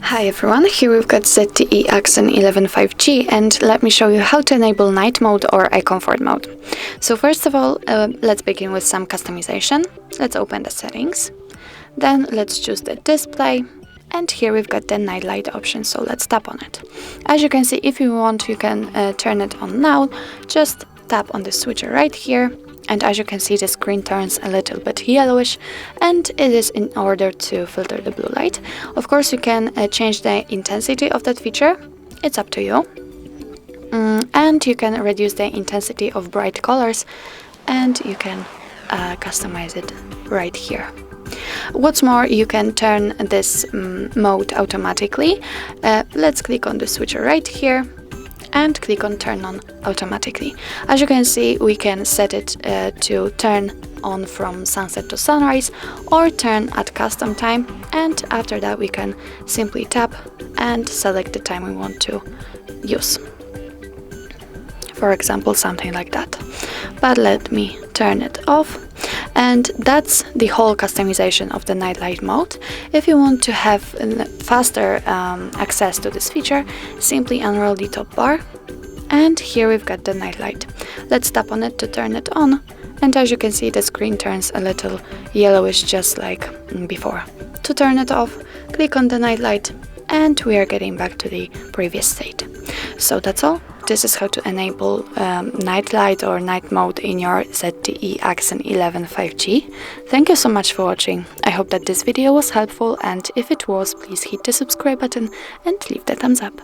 Hi everyone, here we've got ZTE Axon 11 5G, and let me show you how to enable night mode or eye comfort mode. So first of all, let's begin with some customization. Let's open the settings. Then let's choose the display, and here we've got the night light option, so let's tap on it. As you can see, if you want, you can turn it on now. Just tap on the switcher right here. And as you can see, the screen turns a little bit yellowish, and it is in order to filter the blue light. Of course, you can change the intensity of that feature. It's up to you. And you can reduce the intensity of bright colors, and you can customize it right here. What's more, you can turn this mode automatically. Let's click on the switcher right here and click on turn on automatically. As you can see, we can set it to turn on from sunset to sunrise or turn at custom time, and after that we can simply tap and select the time we want to use. For example, something like that. But let me turn it off. And that's the whole customization of the nightlight mode. If you want to have faster access to this feature, simply unroll the top bar, and here we've got the nightlight. Let's tap on it to turn it on, and as you can see, the screen turns a little yellowish just like before. To turn it off, click on the nightlight, and we are getting back to the previous state. So that's all. This is how to enable night light or night mode in your ZTE Axon 11 5G. Thank you so much for watching. I hope that this video was helpful, and if it was, please hit the subscribe button and leave the thumbs up.